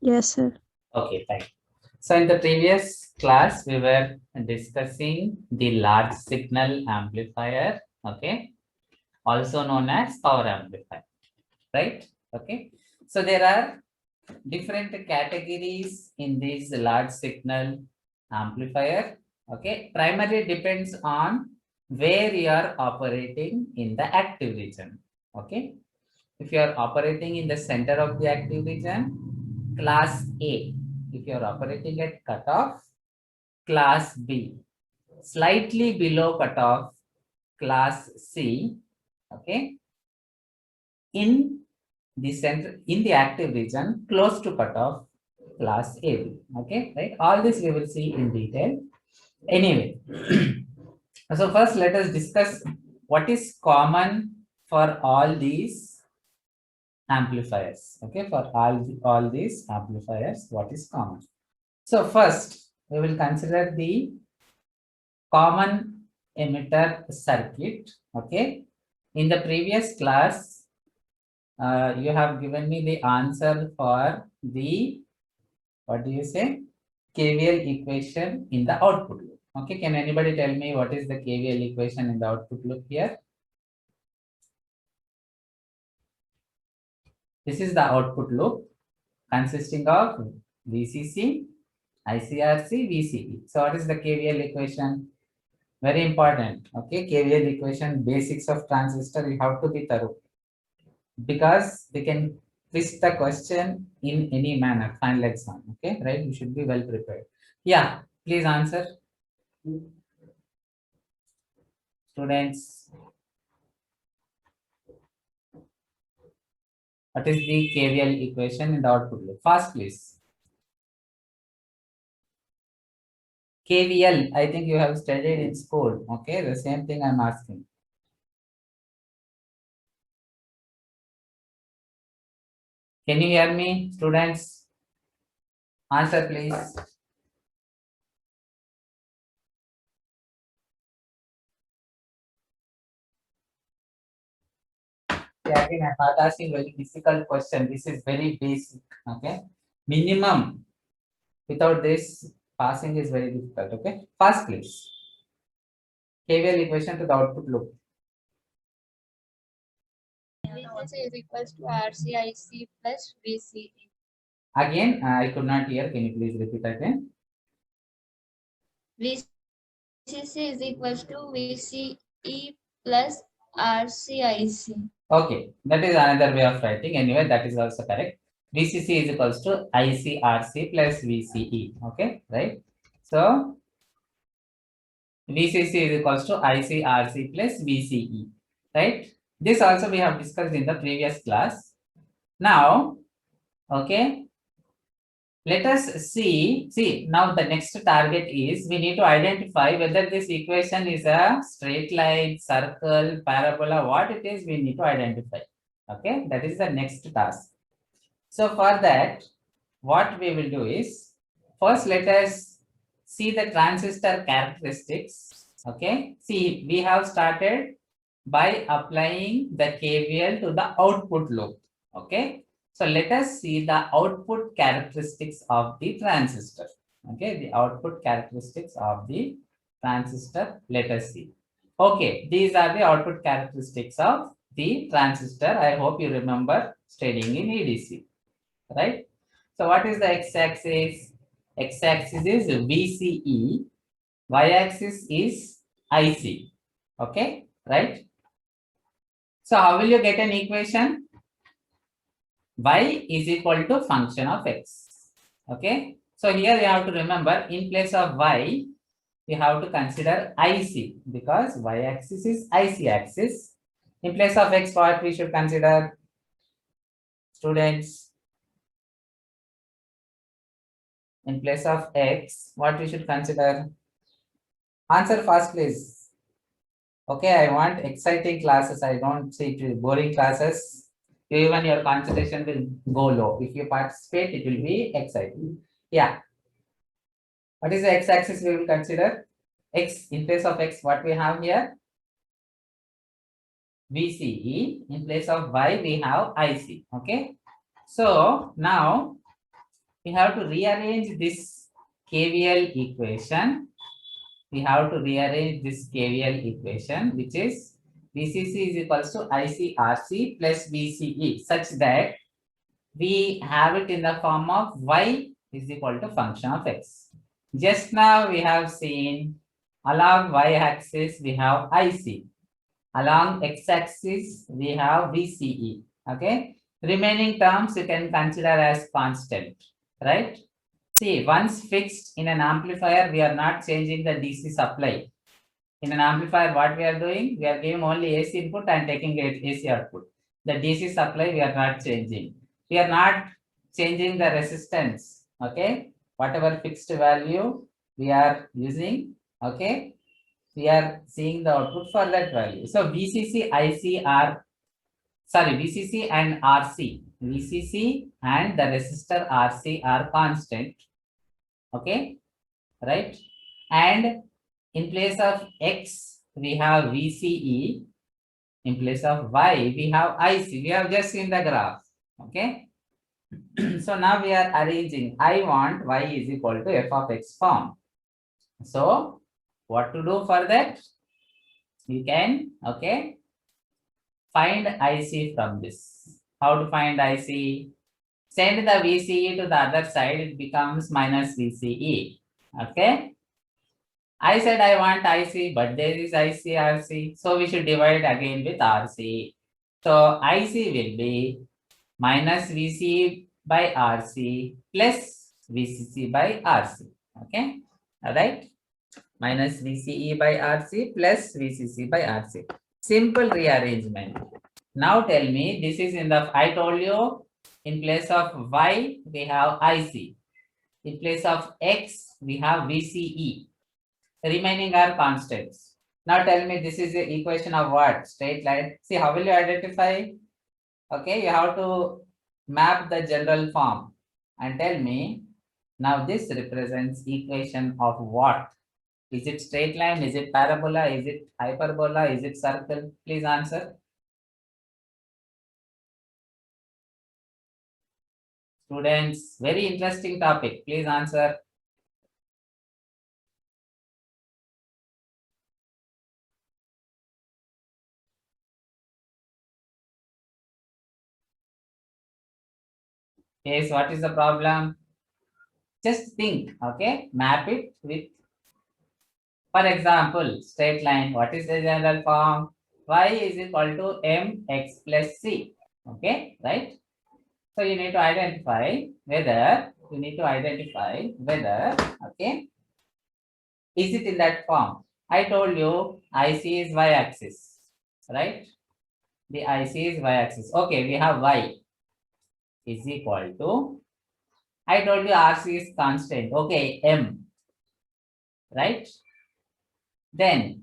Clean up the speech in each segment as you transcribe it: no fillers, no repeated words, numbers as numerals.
Yes, sir. Okay, fine. So in the previous class, we were discussing the large signal amplifier, okay, also known as power amplifier, right? Okay. So there are different categories in this large signal amplifier, okay. Primarily depends on where you are operating in the active region, okay. If you are operating in the center of the active region, class A. If you are operating at cutoff, class B. Slightly below cutoff, class C. Okay. In the center, in the active region, close to cutoff, class AB. Okay, right? All this we will see in detail. Anyway, so first let us discuss what is common for all these amplifiers. Okay, for all these amplifiers, what is common? So first, we will consider the common emitter circuit. Okay, in the previous class, you have given me the answer for the, what do you say, KVL equation in the output loop. Okay, can anybody tell me what is the KVL equation in the output loop here? This is the output loop consisting of VCC, ICRC, VCE. So what is the KVL equation? Very important. Okay, KVL equation, basics of transistor, you have to be thorough because they can twist the question in any manner, final exam. Okay, right? You should be well prepared. Yeah, please answer, students. What is the KVL equation in the output loop? Fast, please. KVL, I think you have studied in school. Okay, the same thing I'm asking. Can you hear me, students? Answer, please. Yeah, again, I'm not asking very difficult question. This is very basic. Okay, minimum. Without this, passing is very difficult. Okay, fast, please. KVL equation to the output loop. VCC is equals to RCIC plus VCE. Again, I could not hear. Can you please repeat again? VCC is equals to VCE plus RCIC. Okay, that is another way of writing. Anyway, that is also correct. VCC is equals to ICRC plus VCE. Okay, right? So VCC is equals to ICRC plus VCE. Right? This also we have discussed in the previous class. Now, okay, let us see now the next target is we need to identify whether this equation is a straight line, circle, parabola, what it is we need to identify. Okay, that is the next task. So for that, what we will do is, first let us see the transistor characteristics. Okay, see, we have started by applying the KVL to the output loop. Okay, so let us see the output characteristics of the transistor. Okay, the output characteristics of the transistor, let us see. Okay, these are the output characteristics of the transistor. I hope you remember studying in EDC, right? So what is the x-axis? X-axis is VCE, y-axis is IC. Okay, right? So how will you get an equation? Y is equal to function of x. Okay, so here you have to remember, in place of y, we have to consider IC because y-axis is IC axis. In place of x, what we should consider, students? In place of x, what we should consider? Answer fast, please. Okay, I want exciting classes. I don't see boring classes. Even your concentration will go low. If you participate, it will be exciting. Yeah. What is the x-axis we will consider? X, in place of x, what we have here? VCE. In place of y, we have IC. Okay. So now we have to rearrange this KVL equation. We have to rearrange this KVL equation, which is VCC is equals to ICRC plus VCE, such that we have it in the form of y is equal to function of x. Just now we have seen along y-axis we have IC. Along x-axis we have VCE. Okay. Remaining terms you can consider as constant, right? See, once fixed in an amplifier, we are not changing the DC supply. In an amplifier, what we are doing? We are giving only AC input and taking AC output. The DC supply we are not changing. We are not changing the resistance. Okay. Whatever fixed value we are using. Okay. We are seeing the output for that value. So VCC, IC are, sorry, VCC and RC. VCC and the resistor RC are constant. Okay. Right. And in place of X, we have VCE. In place of Y, we have IC. We have just seen the graph. Okay. So now we are arranging. I want Y is equal to F of X form. So what to do for that? You can, okay, find IC from this. How to find IC? Send the VCE to the other side, it becomes minus VCE. Okay. I said I want IC, but there is IC, RC. So we should divide again with RC. So IC will be minus VCE by RC plus VCC by RC. Okay. All right. Minus VCE by RC plus VCC by RC. Simple rearrangement. Now tell me, this is in the, I told you, in place of Y, we have IC. In place of X, we have VCE. Remaining are constants. Now tell me, this is the equation of what? Straight line. See, how will you identify? Okay, you have to map the general form and tell me, now this represents equation of what? Is it straight line? Is it parabola? Is it hyperbola? Is it circle? Please answer. Students, very interesting topic. Please answer. Yes, what is the problem? Just think, okay? Map it with, for example, straight line. What is the general form? Y is equal to mx plus c. Okay, right? So you need to identify whether, okay, is it in that form? I told you IC is y-axis, right? The IC is y-axis. Okay, we have y is equal to, I told you RC is constant. Okay, M, right? Then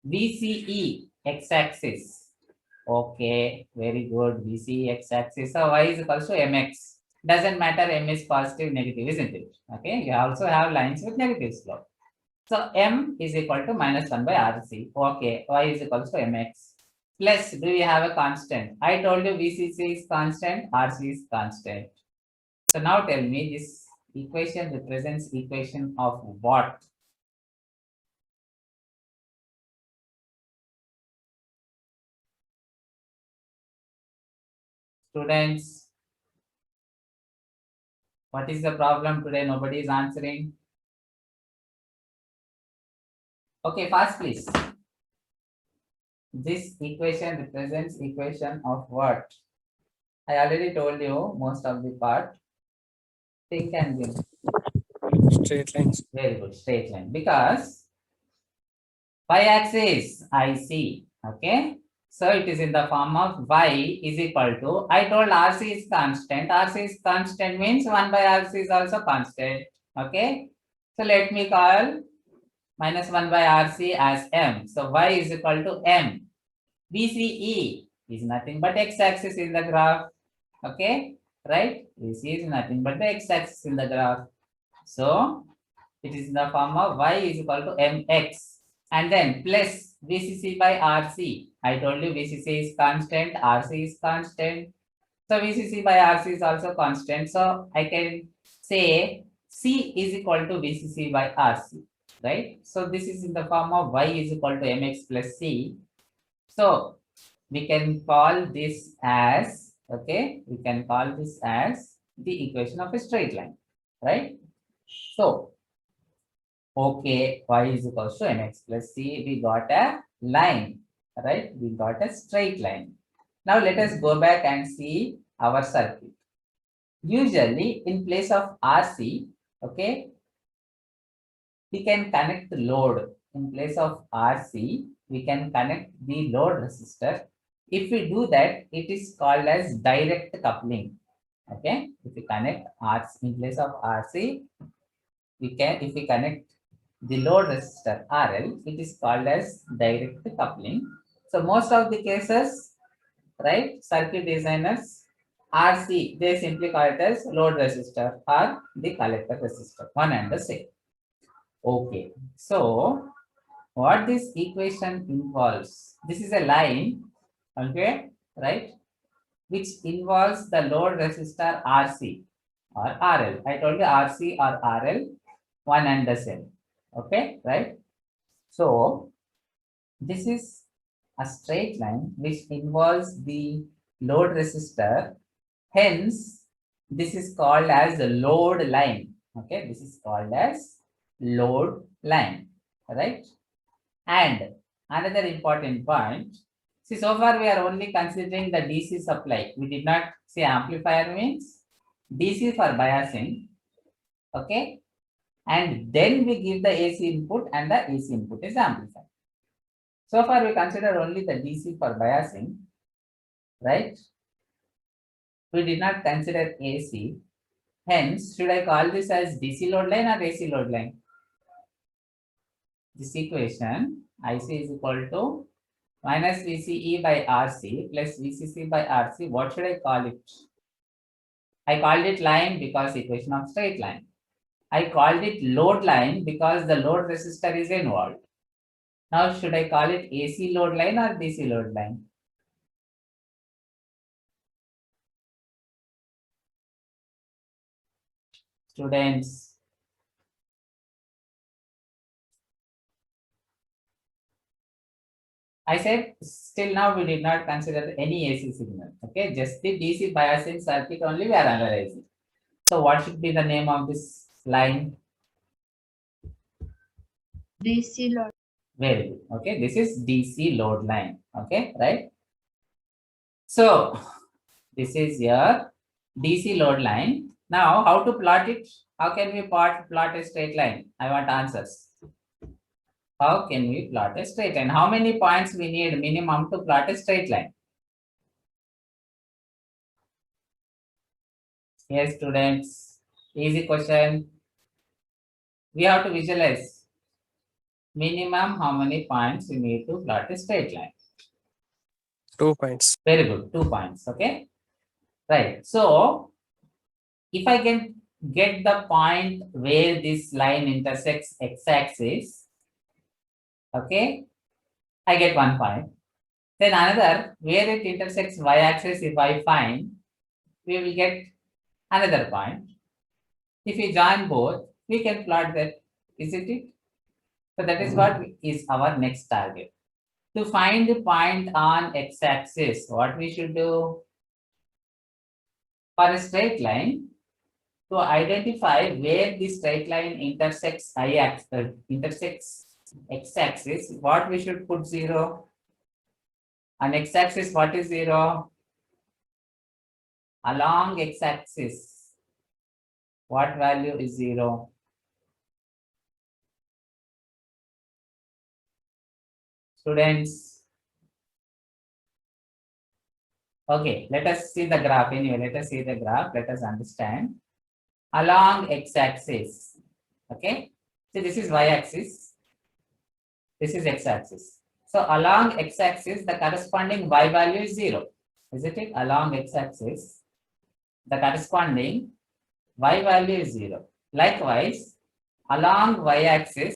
VCE x-axis. Okay, very good. VCE x-axis. So y is equal to mx. Doesn't matter M is positive, negative, isn't it? Okay, you also have lines with negative slope. So M is equal to minus 1 by RC. Okay, y is equal to mx. Plus, do we have a constant? I told you VCC is constant, RC is constant. So now tell me, this equation represents equation of what? Students, what is the problem today? Nobody is answering. Okay, fast please. This equation represents equation of what? I already told you most of the part. Think and give. Straight lines. Very good, straight line. Because y-axis IC, okay? So it is in the form of y is equal to, I told RC is constant. RC is constant means 1 by RC is also constant, okay? So let me call minus 1 by RC as M. So y is equal to M. VCE is nothing but x-axis in the graph, okay? Right? VC is nothing but the x-axis in the graph. So it is in the form of y is equal to mx. And then plus VCC by RC. I told you VCC is constant, RC is constant. So VCC by RC is also constant. So I can say C is equal to VCC by RC, right? So this is in the form of Y is equal to MX plus C. So we can call this as, okay, we can call this as the equation of a straight line, right? So, okay, Y is equal to MX plus C, we got a line, right? We got a straight line. Now let us go back and see our circuit. Usually in place of RC, okay, we can connect the load. In place of RC, we can connect the load resistor. If we do that, it is called as direct coupling. Okay, if we connect RC in place of RC, if we connect the load resistor RL, it is called as direct coupling. So most of the cases, right, circuit designers, RC, they simply call it as load resistor or the collector resistor, one and the same. Okay, so what this equation involves, this is a line, okay, right, which involves the load resistor RC or RL. I told you RC or RL, one and the same, okay, right? So this is a straight line which involves the load resistor. Hence, this is called as the load line. Okay, this is called as load line, right? And another important point, see, so far we are only considering the DC supply. We did not say amplifier means DC for biasing, okay? And then we give the AC input and the AC input is amplifier. So far we consider only the DC for biasing, right? We did not consider AC. Hence, should I call this as DC load line or AC load line? This equation, IC is equal to minus VCE by RC plus VCC by RC. What should I call it? I called it line because equation of straight line. I called it load line because the load resistor is involved. Now, should I call it AC load line or DC load line? Students, I said still now we did not consider any AC signal. Okay, just the DC biasing circuit only we are analyzing. So what should be the name of this line? DC load. Very good. Okay, this is DC load line. Okay, right? So this is your DC load line. Now, how to plot it? How can we plot a straight line? I want answers. How can we plot a straight line? How many points we need minimum to plot a straight line? Yes, students. Easy question. We have to visualize. Minimum how many points we need to plot a straight line? 2 points. Very good. 2 points. Okay. Right. So if I can get the point where this line intersects x-axis, okay, I get 1 point. Then another where it intersects y-axis, if I find, we will get another point. If we join both, we can plot that, isn't it? So that is what is our next target. To find the point on x-axis, what we should do? For a straight line, to identify where the straight line intersects intersects x-axis, what we should put 0? On x-axis, what is 0? Along x-axis, what value is 0? Students. Okay, let us see the graph. Anyway, let us see the graph. Let us understand. Along x-axis, okay? So this is y-axis. This is x-axis. So along x-axis, the corresponding y value is 0. Isn't it? Along x-axis, the corresponding y value is 0. Likewise, along y-axis,